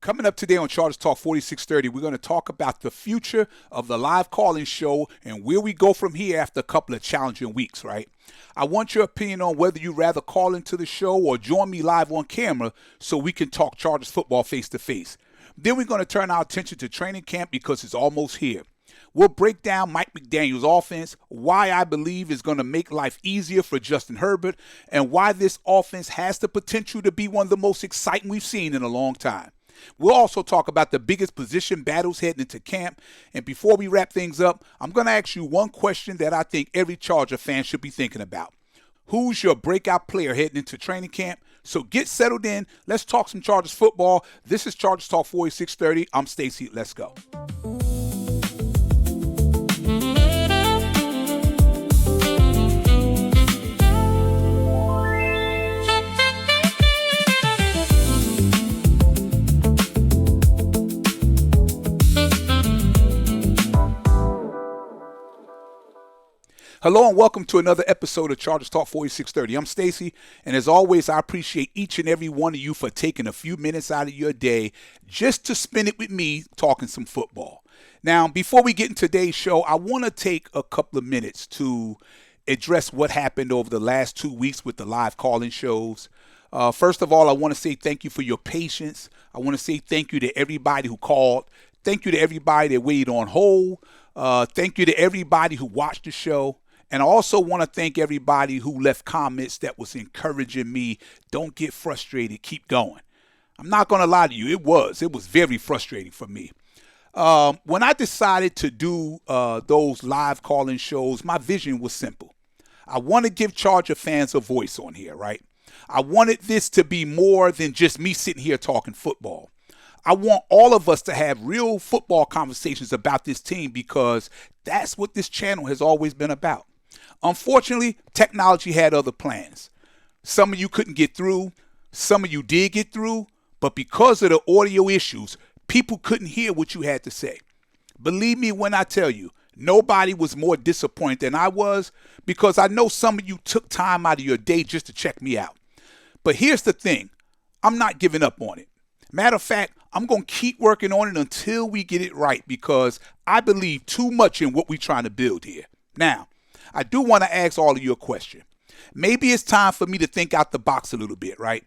Coming up today on Chargers Talk 4630, we're going to talk about the future of the live calling show and where we go from here after a couple of challenging weeks, right? I want your opinion on whether you'd rather call into the show or join me live on camera so we can talk Chargers football face-to-face. Then we're going to turn our attention to training camp because it's almost here. We'll break down Mike McDaniel's offense, why I believe is going to make life easier for Justin Herbert, and why this offense has the potential to be one of the most exciting we've seen in a long time. We'll also talk about the biggest position battles heading into camp. And before we wrap things up, I'm going to ask you one question that I think every Charger fan should be thinking about. Who's your breakout player heading into training camp? So get settled in. Let's talk some Chargers football. This is Chargers Talk 4630. I'm Stacy. Let's go. Hello and welcome to another episode of Chargers Talk 4630. I'm Stacy, and as always, I appreciate each and every one of you for taking a few minutes out of your day just to spend it with me talking some football. Now, before we get into today's show, I want to take a couple of minutes to address what happened over the last 2 weeks with the live calling shows. First of all, I want to say thank you for your patience. I want to say thank you to everybody who called. Thank you to everybody that waited on hold. Thank you to everybody who watched the show. And I also want to thank everybody who left comments that was encouraging me. Don't get frustrated. Keep going. I'm not going to lie to you. It was very frustrating for me. When I decided to do those live calling shows, my vision was simple. I want to give Charger fans a voice on here, right? I wanted this to be more than just me sitting here talking football. I want all of us to have real football conversations about this team because that's what this channel has always been about. Unfortunately, technology had other plans. Some of you couldn't get through. Some of you did get through. But because of the audio issues, people couldn't hear what you had to say. Believe me when I tell you, nobody was more disappointed than I was because I know some of you took time out of your day just to check me out. But here's the thing. I'm not giving up on it. Matter of fact, I'm going to keep working on it until we get it right because I believe too much in what we're trying to build here. Now, I do want to ask all of you a question. Maybe it's time for me to think out the box a little bit, right?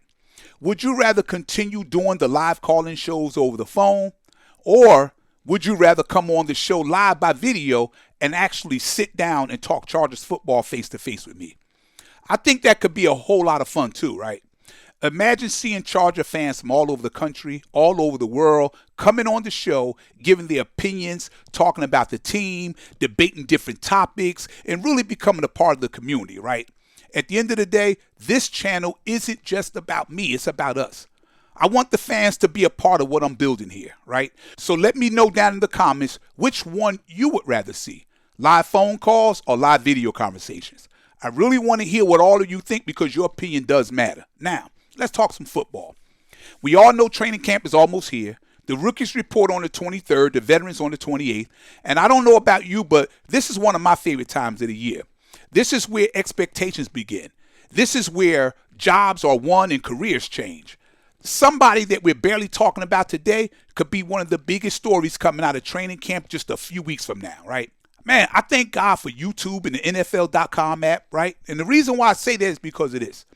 Would you rather continue doing the live calling shows over the phone, or would you rather come on the show live by video and actually sit down and talk Chargers football face-to-face with me? I think that could be a whole lot of fun too, right? Imagine seeing Charger fans from all over the country, all over the world, coming on the show, giving their opinions, talking about the team, debating different topics, and really becoming a part of the community, right? At the end of the day, this channel isn't just about me, it's about us. I want the fans to be a part of what I'm building here, right? So let me know down in the comments which one you would rather see, live phone calls or live video conversations. I really want to hear what all of you think because your opinion does matter. Now, let's talk some football. We all know training camp is almost here. The rookies report on the 23rd, the veterans on the 28th. And I don't know about you, but this is one of my favorite times of the year. This is where expectations begin. This is where jobs are won and careers change. Somebody that we're barely talking about today could be one of the biggest stories coming out of training camp just a few weeks from now, right? Man, I thank God for YouTube and the NFL.com app, right? And the reason why I say that is because of this.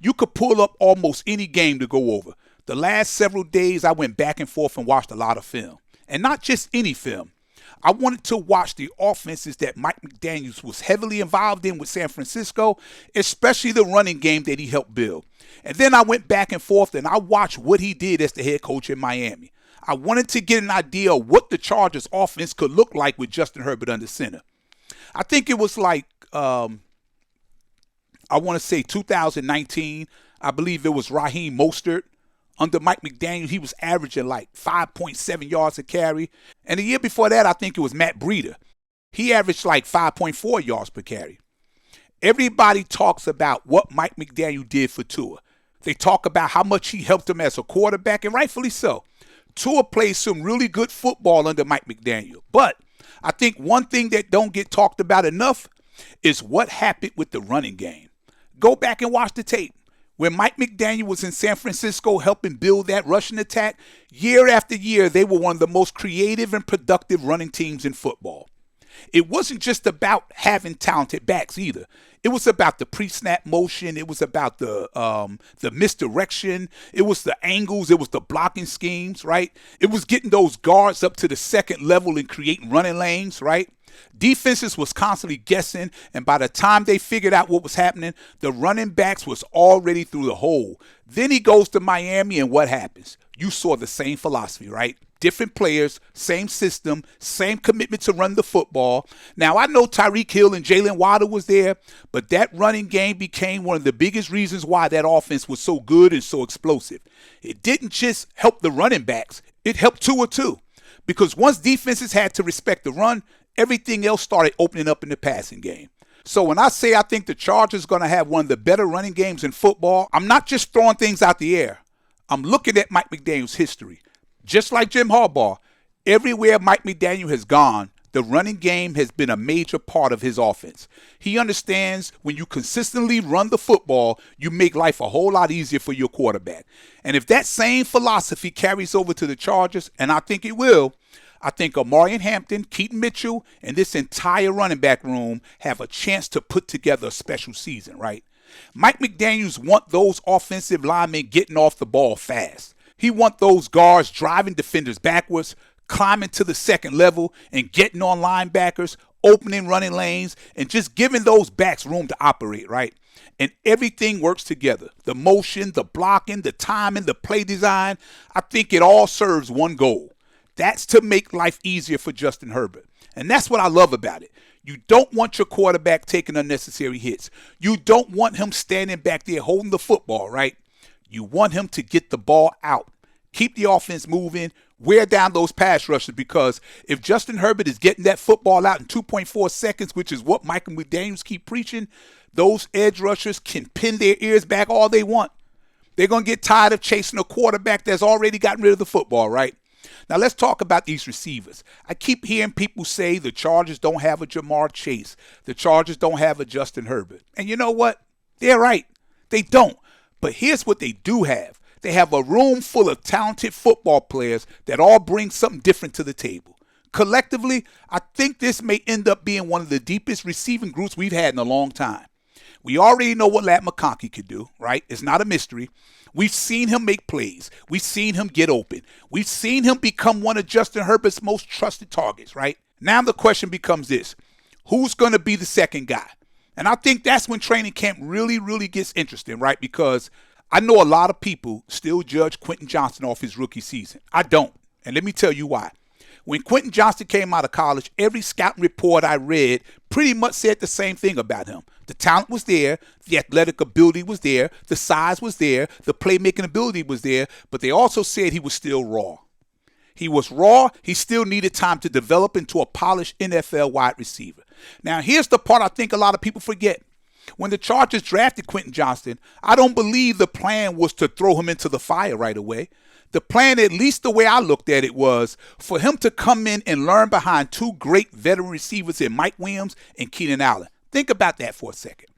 You could pull up almost any game to go over. The last several days, I went back and forth and watched a lot of film. And not just any film. I wanted to watch the offenses that Mike McDaniel was heavily involved in with San Francisco, especially the running game that he helped build. And then I went back and forth and I watched what he did as the head coach in Miami. I wanted to get an idea of what the Chargers offense could look like with Justin Herbert under center. I think it was like, I want to say 2019. I believe it was Raheem Mostert. Under Mike McDaniel, he was averaging like 5.7 yards a carry. And the year before that, I think it was Matt Breida. He averaged like 5.4 yards per carry. Everybody talks about what Mike McDaniel did for Tua. They talk about how much he helped him as a quarterback, and rightfully so. Tua plays some really good football under Mike McDaniel. But I think one thing that don't get talked about enough is what happened with the running game. Go back and watch the tape. When Mike McDaniel was in San Francisco helping build that rushing attack, year after year, they were one of the most creative and productive running teams in football. It wasn't just about having talented backs either. It was about the pre-snap motion. It was about the misdirection. It was the angles. It was the blocking schemes, right? It was getting those guards up to the second level and creating running lanes, right? Defenses was constantly guessing, and by the time they figured out what was happening, the running backs was already through the hole. Then he goes to Miami, and what happens? You saw the same philosophy, right? Different players, same system, same commitment to run the football. Now, I know Tyreek Hill and Jalen Waddle was there, but that running game became one of the biggest reasons why that offense was so good and so explosive. It didn't just help the running backs. It helped Tua too. Because once defenses had to respect the run, everything else started opening up in the passing game. So when I say I think the Chargers are going to have one of the better running games in football, I'm not just throwing things out the air. I'm looking at Mike McDaniel's history. Just like Jim Harbaugh, everywhere Mike McDaniel has gone, the running game has been a major part of his offense. He understands when you consistently run the football, you make life a whole lot easier for your quarterback. And if that same philosophy carries over to the Chargers, and I think it will, I think Omarion Hampton, Keaton Mitchell, and this entire running back room have a chance to put together a special season, right? Mike McDaniels want those offensive linemen getting off the ball fast. He want those guards driving defenders backwards, climbing to the second level, and getting on linebackers, opening running lanes, and just giving those backs room to operate, right? And everything works together. The motion, the blocking, the timing, the play design. I think it all serves one goal. That's to make life easier for Justin Herbert. And that's what I love about it. You don't want your quarterback taking unnecessary hits. You don't want him standing back there holding the football, right? You want him to get the ball out. Keep the offense moving. Wear down those pass rushers, because if Justin Herbert is getting that football out in 2.4 seconds, which is what Mike McDaniels keep preaching, those edge rushers can pin their ears back all they want. They're going to get tired of chasing a quarterback that's already gotten rid of the football, right? Now, let's talk about these receivers. I keep hearing people say the Chargers don't have a Jamar Chase. The Chargers don't have a Justin Herbert. And you know what? They're right. They don't. But here's what they do have. They have a room full of talented football players that all bring something different to the table. Collectively, I think this may end up being one of the deepest receiving groups we've had in a long time. We already know what Lat McConkey could do, right? It's not a mystery. We've seen him make plays. We've seen him get open. We've seen him become one of Justin Herbert's most trusted targets, right? Now the question becomes this. Who's going to be the second guy? And I think that's when training camp really gets interesting, right? Because I know a lot of people still judge Quentin Johnston off his rookie season. I don't. And let me tell you why. When Quentin Johnston came out of college, every scouting report I read pretty much said the same thing about him. The talent was there, the athletic ability was there, the size was there, the playmaking ability was there, but they also said he was still raw. He was raw. He still needed time to develop into a polished NFL wide receiver. Now, here's the part I think a lot of people forget. When the Chargers drafted Quentin Johnston, I don't believe the plan was to throw him into the fire right away. The plan, at least the way I looked at it, was for him to come in and learn behind two great veteran receivers in Mike Williams and Keenan Allen. Think about that for a second.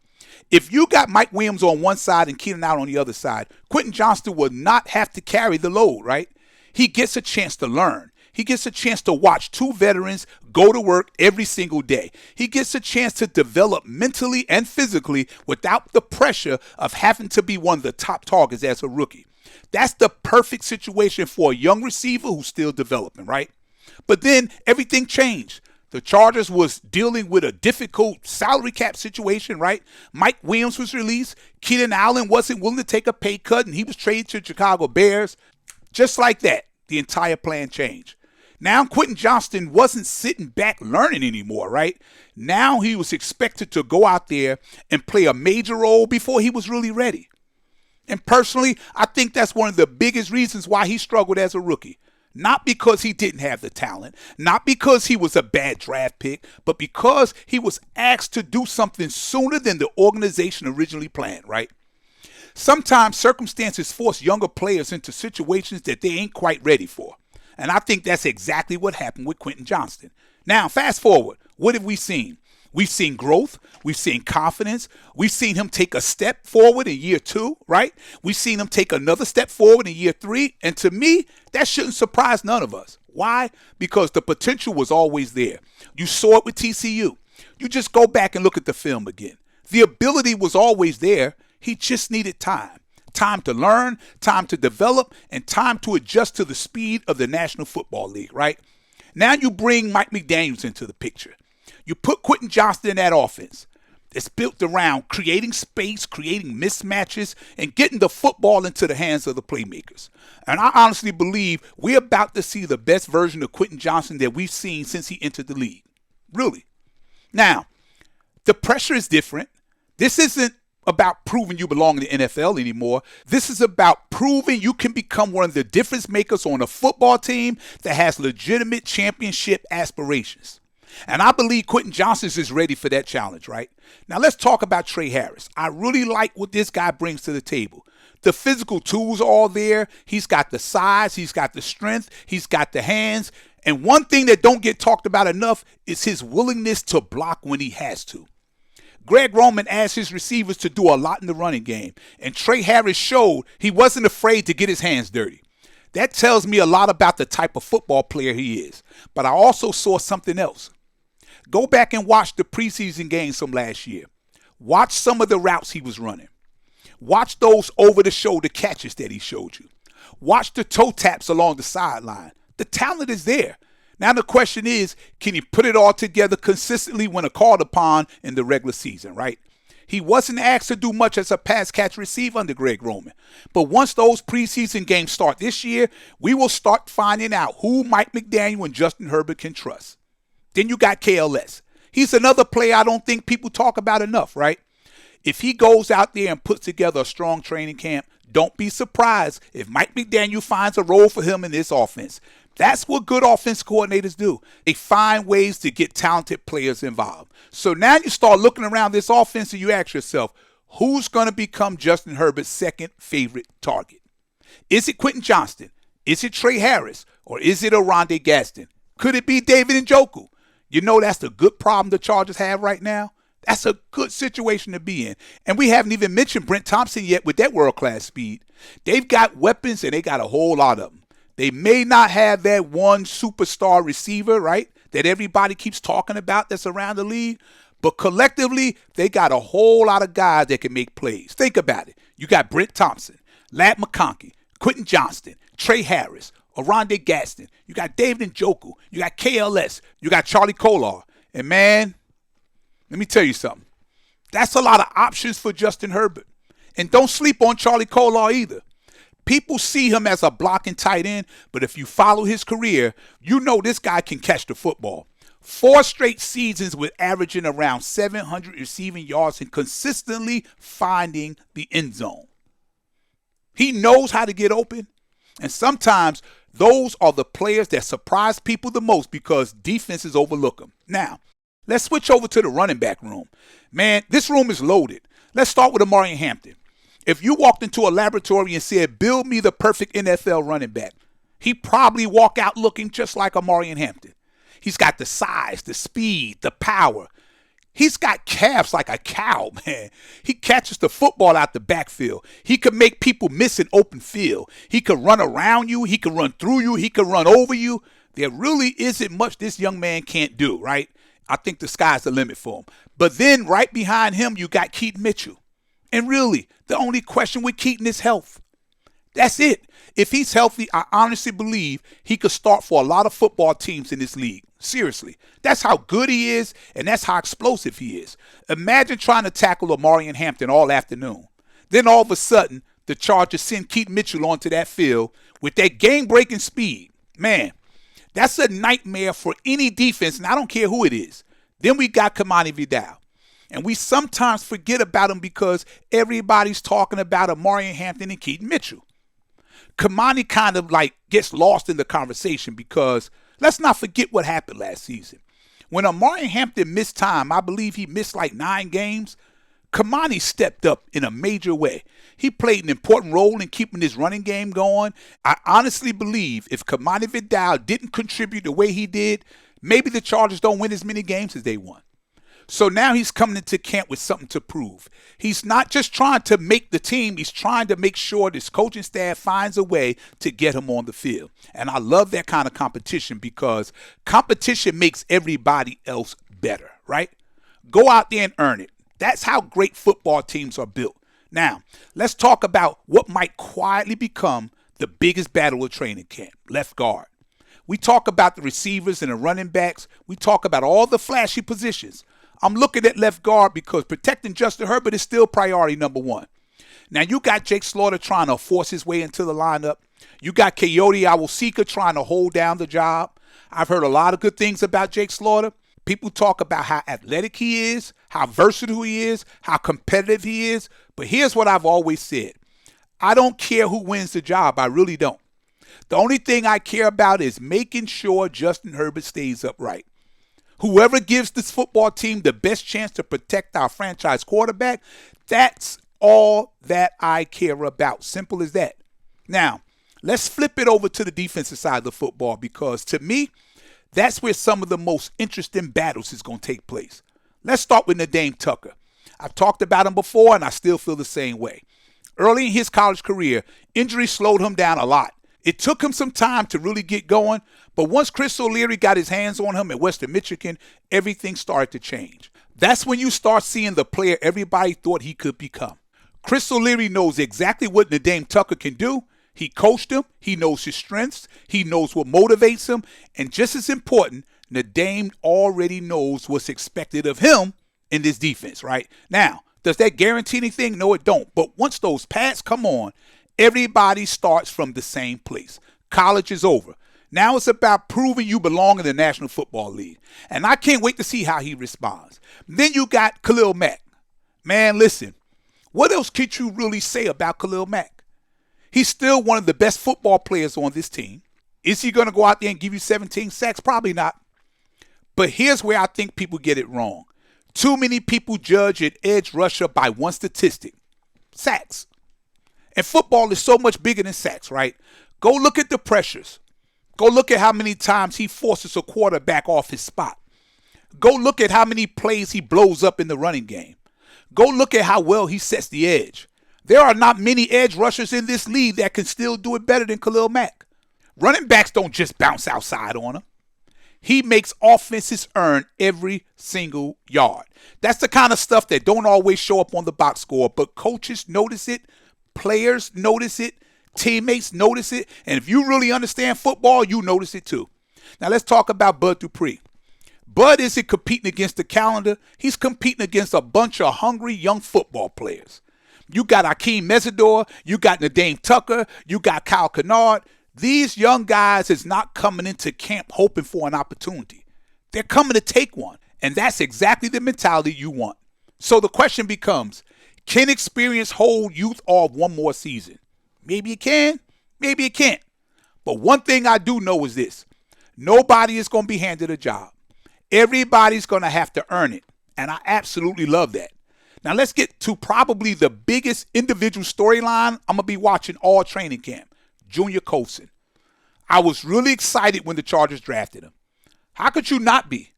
If you got Mike Williams on one side and Keenan Allen on the other side, Quentin Johnston would not have to carry the load, right? He gets a chance to learn. He gets a chance to watch two veterans go to work every single day. He gets a chance to develop mentally and physically without the pressure of having to be one of the top targets as a rookie. That's the perfect situation for a young receiver who's still developing, right? But then everything changed. The Chargers was dealing with a difficult salary cap situation, right? Mike Williams was released. Keenan Allen wasn't willing to take a pay cut, and he was traded to the Chicago Bears. Just like that, the entire plan changed. Now Quentin Johnston wasn't sitting back learning anymore, right? Now he was expected to go out there and play a major role before he was really ready. And personally, I think that's one of the biggest reasons why he struggled as a rookie. Not because he didn't have the talent, not because he was a bad draft pick, but because he was asked to do something sooner than the organization originally planned, right? Sometimes circumstances force younger players into situations that they ain't quite ready for. And I think that's exactly what happened with Quentin Johnston. Now, fast forward. What have we seen? We've seen growth. We've seen confidence. We've seen him take a step forward in year 2, right? We've seen him take another step forward in year 3. And to me, that shouldn't surprise none of us. Why? Because the potential was always there. You saw it with TCU. You just go back and look at the film again. The ability was always there. He just needed time. Time to learn, time to develop, and time to adjust to the speed of the National Football League, right? Now you bring Mike McDaniels into the picture. You put Quentin Johnston in that offense. It's built around creating space, creating mismatches, and getting the football into the hands of the playmakers. And I honestly believe we're about to see the best version of Quentin Johnston that we've seen since he entered the league. Really. Now, the pressure is different. This isn't about proving you belong in the NFL anymore. This is about proving you can become one of the difference makers on a football team that has legitimate championship aspirations. And I believe Quentin Johnston is ready for that challenge, right? Now let's talk about Trey Harris. I really like what this guy brings to the table. The physical tools are all there. He's got the size. He's got the strength. He's got the hands. And one thing that don't get talked about enough is his willingness to block when he has to. Greg Roman asked his receivers to do a lot in the running game, and Trey Harris showed he wasn't afraid to get his hands dirty. That tells me a lot about the type of football player he is. But I also saw something else. Go back and watch the preseason games from last year. Watch some of the routes he was running. Watch those over-the-shoulder catches that he showed you. Watch the toe taps along the sideline. The talent is there. Now the question is, can he put it all together consistently when called upon in the regular season, right? He wasn't asked to do much as a pass catch receiver under Greg Roman. But once those preseason games start this year, we will start finding out who Mike McDaniel and Justin Herbert can trust. Then you got KLS. He's another player I don't think people talk about enough, right? If he goes out there and puts together a strong training camp, don't be surprised if Mike McDaniel finds a role for him in this offense. That's what good offense coordinators do. They find ways to get talented players involved. So now you start looking around this offense and you ask yourself, who's going to become Justin Herbert's second favorite target? Is it Quentin Johnston? Is it Trey Harris? Or is it Oronde Gaston? Could it be David Njoku? You know that's the good problem the Chargers have right now. That's a good situation to be in. And we haven't even mentioned Brent Thompson yet with that world-class speed. They've got weapons and they got a whole lot of them. They may not have that one superstar receiver, right, that everybody keeps talking about that's around the league. But collectively, they got a whole lot of guys that can make plays. Think about it. You got Brent Thompson, Ladd McConkey, Quentin Johnston, Trey Harris, Oronde Gaston. You got David Njoku. You got KLS. You got Charlie Kolar. And, man, let me tell you something. That's a lot of options for Justin Herbert. And don't sleep on Charlie Kolar either. People see him as a blocking tight end, but if you follow his career, you know this guy can catch the football. 4 straight seasons with averaging around 700 receiving yards and consistently finding the end zone. He knows how to get open, and sometimes those are the players that surprise people the most because defenses overlook them. Now, let's switch over to the running back room. Man, this room is loaded. Let's start with Amari Hampton. If you walked into a laboratory and said, build me the perfect NFL running back, he'd probably walk out looking just like Amari Hampton. He's got the size, the speed, the power. He's got calves like a cow, man. He catches the football out the backfield. He could make people miss an open field. He could run around you. He could run through you. He could run over you. There really isn't much this young man can't do, right? I think the sky's the limit for him. But then right behind him, you got Keaton Mitchell. And really, the only question with Keaton is health. That's it. If he's healthy, I honestly believe he could start for a lot of football teams in this league. Seriously. That's how good he is, and that's how explosive he is. Imagine trying to tackle Amari and Hampton all afternoon. Then all of a sudden, the Chargers send Keaton Mitchell onto that field with that game-breaking speed. Man, that's a nightmare for any defense, and I don't care who it is. Then we got Kamani Vidal. And we sometimes forget about him because everybody's talking about Amari Hampton and Keaton Mitchell. Kamani kind of like gets lost in the conversation because let's not forget what happened last season. When Amari Hampton missed time, I believe he missed like 9 games, Kamani stepped up in a major way. He played an important role in keeping his running game going. I honestly believe if Kamani Vidal didn't contribute the way he did, maybe the Chargers don't win as many games as they won. So now he's coming into camp with something to prove. He's not just trying to make the team. He's trying to make sure this coaching staff finds a way to get him on the field. And I love that kind of competition because competition makes everybody else better, right? Go out there and earn it. That's how great football teams are built. Now, let's talk about what might quietly become the biggest battle of training camp, left guard. We talk about the receivers and the running backs. We talk about all the flashy positions. I'm looking at left guard because protecting Justin Herbert is still priority number one. Now, you got Jake Slaughter trying to force his way into the lineup. You got Coyote Awosika trying to hold down the job. I've heard a lot of good things about Jake Slaughter. People talk about how athletic he is, how versatile he is, how competitive he is. But here's what I've always said. I don't care who wins the job. I really don't. The only thing I care about is making sure Justin Herbert stays upright. Whoever gives this football team the best chance to protect our franchise quarterback, that's all that I care about. Simple as that. Now, let's flip it over to the defensive side of the football because to me, that's where some of the most interesting battles is going to take place. Let's start with Na'Dame Tucker. I've talked about him before and I still feel the same way. Early in his college career, injury slowed him down a lot. It took him some time to really get going, but once Chris O'Leary got his hands on him at Western Michigan, everything started to change. That's when you start seeing the player everybody thought he could become. Chris O'Leary knows exactly what Na'Dame Tucker can do. He coached him. He knows his strengths. He knows what motivates him. And just as important, Na'Dame already knows what's expected of him in this defense, right? Now, does that guarantee anything? No, it don't. But once those pads come on, everybody starts from the same place. College is over. Now it's about proving you belong in the National Football League. And I can't wait to see how he responds. Then you got Khalil Mack. Man, listen, what else could you really say about Khalil Mack? He's still one of the best football players on this team. Is he going to go out there and give you 17 sacks? Probably not. But here's where I think people get it wrong. Too many people judge an edge rusher by one statistic, sacks. And football is so much bigger than sacks, right? Go look at the pressures. Go look at how many times he forces a quarterback off his spot. Go look at how many plays he blows up in the running game. Go look at how well he sets the edge. There are not many edge rushers in this league that can still do it better than Khalil Mack. Running backs don't just bounce outside on him. He makes offenses earn every single yard. That's the kind of stuff that don't always show up on the box score, but coaches notice it, players notice it, teammates notice it, and if you really understand football, you notice it too. Now let's talk about Bud Dupree. Bud isn't competing against the calendar. He's competing against a bunch of hungry young football players. You got Akeem Mesidor, you got Na'Dame Tucker, you got Kyle Kennard. These young guys is not coming into camp hoping for an opportunity. They're coming to take one, and that's exactly the mentality you want. So the question becomes, can experience hold youth off one more season? Maybe it can, maybe it can't. But one thing I do know is this. Nobody is going to be handed a job. Everybody's going to have to earn it, and I absolutely love that. Now let's get to probably the biggest individual storyline I'm going to be watching all training camp. Junior Colson. I was really excited when the Chargers drafted him. How could you not be?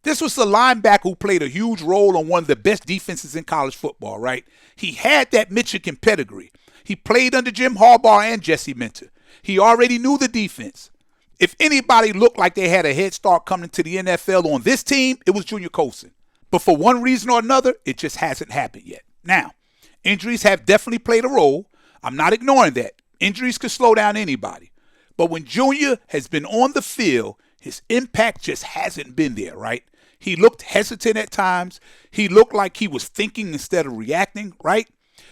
This was the linebacker who played a huge role on one of the best defenses in college football, right? He had that Michigan pedigree. He played under Jim Harbaugh and Jesse Minter. He already knew the defense. If anybody looked like they had a head start coming to the NFL on this team, it was Junior Colson. But for one reason or another, it just hasn't happened yet. Now, injuries have definitely played a role. I'm not ignoring that. Injuries could slow down anybody. But when Junior has been on the field, his impact just hasn't been there, right? He looked hesitant at times. He looked like he was thinking instead of reacting, right?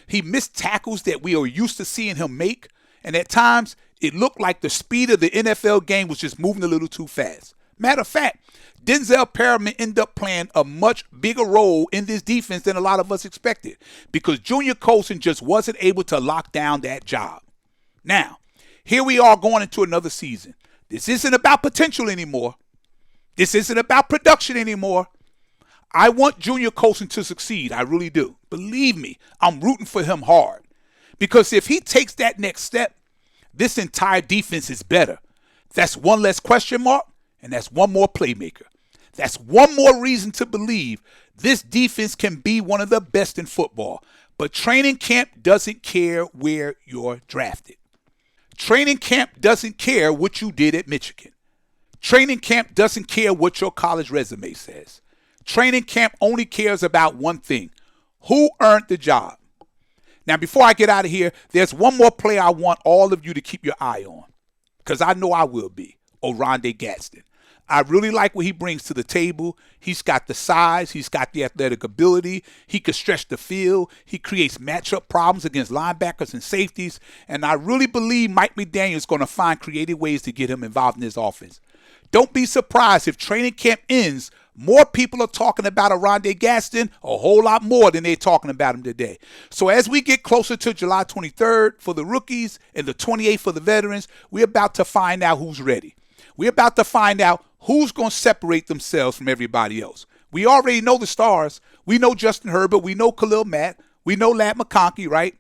He missed tackles that we are used to seeing him make. And at times, it looked like the speed of the NFL game was just moving a little too fast. Matter of fact, Denzel Perriman ended up playing a much bigger role in this defense than a lot of us expected because Junior Colson just wasn't able to lock down that job. Now, here we are going into another season. This isn't about potential anymore. This isn't about production anymore. I want Junior Colson to succeed. I really do. Believe me, I'm rooting for him hard. Because if he takes that next step, this entire defense is better. That's one less question mark, and that's one more playmaker. That's one more reason to believe this defense can be one of the best in football. But training camp doesn't care where you're drafted. Training camp doesn't care what you did at Michigan. Training camp doesn't care what your college resume says. Training camp only cares about one thing: who earned the job. Now, before I get out of here, there's one more player I want all of you to keep your eye on, because I know I will be: Oronde Gadsden. I really like what he brings to the table. He's got the size. He's got the athletic ability. He can stretch the field. He creates matchup problems against linebackers and safeties. And I really believe Mike McDaniel is going to find creative ways to get him involved in his offense. Don't be surprised if training camp ends, more people are talking about Oronde Gadsden a whole lot more than they're talking about him today. So as we get closer to July 23rd for the rookies and the 28th for the veterans, we're about to find out who's ready. We're about to find out who's going to separate themselves from everybody else. We already know the stars. We know Justin Herbert. We know Khalil Mack. We know Ladd McConkey, right?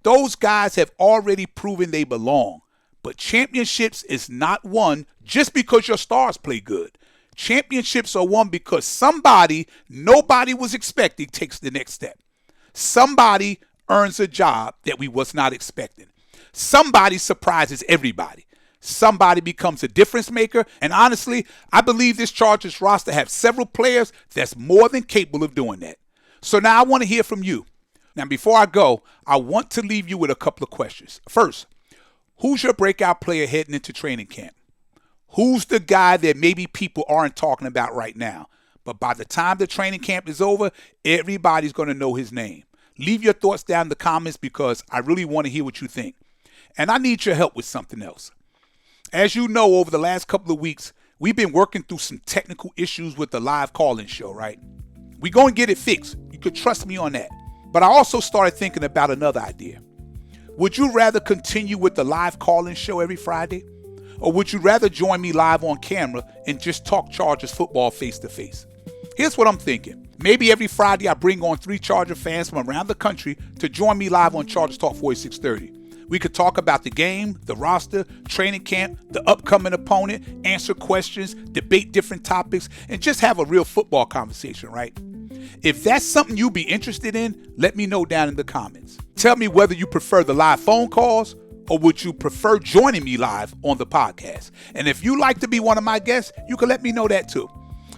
Those guys have already proven they belong. But championships is not won just because your stars play good. Championships are won because somebody nobody was expecting takes the next step. Somebody earns a job that we was not expecting. Somebody surprises everybody. Somebody becomes a difference maker. And honestly, I believe this Chargers roster have several players that's more than capable of doing that. So now I want to hear from you. Now, before I go, I want to leave you with a couple of questions. First, who's your breakout player heading into training camp? Who's the guy that maybe people aren't talking about right now, but by the time the training camp is over, everybody's going to know his name? Leave your thoughts down in the comments because I really want to hear what you think. And I need your help with something else. As you know, over the last couple of weeks, we've been working through some technical issues with the live call-in show, right? We're going to get it fixed. You could trust me on that. But I also started thinking about another idea. Would you rather continue with the live call-in show every Friday? Or would you rather join me live on camera and just talk Chargers football face-to-face? Here's what I'm thinking. Maybe every Friday I bring on 3 Charger fans from around the country to join me live on Chargers Talk 4630. We could talk about the game, the roster, training camp, the upcoming opponent, answer questions, debate different topics, and just have a real football conversation, right? If that's something you'd be interested in, let me know down in the comments. Tell me whether you prefer the live phone calls or would you prefer joining me live on the podcast. And if you like to be one of my guests, you can let me know that too.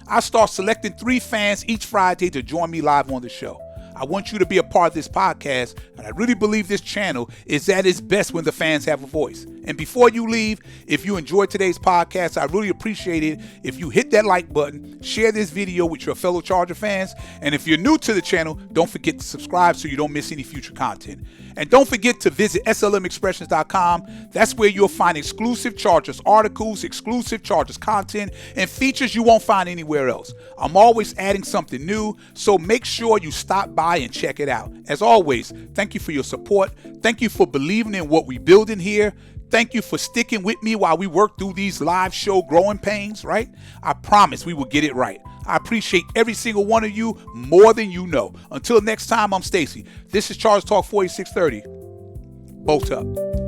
I start selecting 3 fans each Friday to join me live on the show. I want you to be a part of this podcast, and I really believe this channel is at its best when the fans have a voice. And before you leave, if you enjoyed today's podcast, I really appreciate it if you hit that like button, share this video with your fellow Charger fans, and if you're new to the channel, don't forget to subscribe so you don't miss any future content. And don't forget to visit slmexpressions.com. That's where you'll find exclusive Chargers articles, exclusive Chargers content, and features you won't find anywhere else. I'm always adding something new, so make sure you stop by and check it out. As always, thank you for your support. Thank you for believing in what we're building here. Thank you for sticking with me while we work through these live show growing pains, right? I promise we will get it right. I appreciate every single one of you more than you know. Until next time, I'm Stacy. This is Chargers Talk 4630. Bolt up.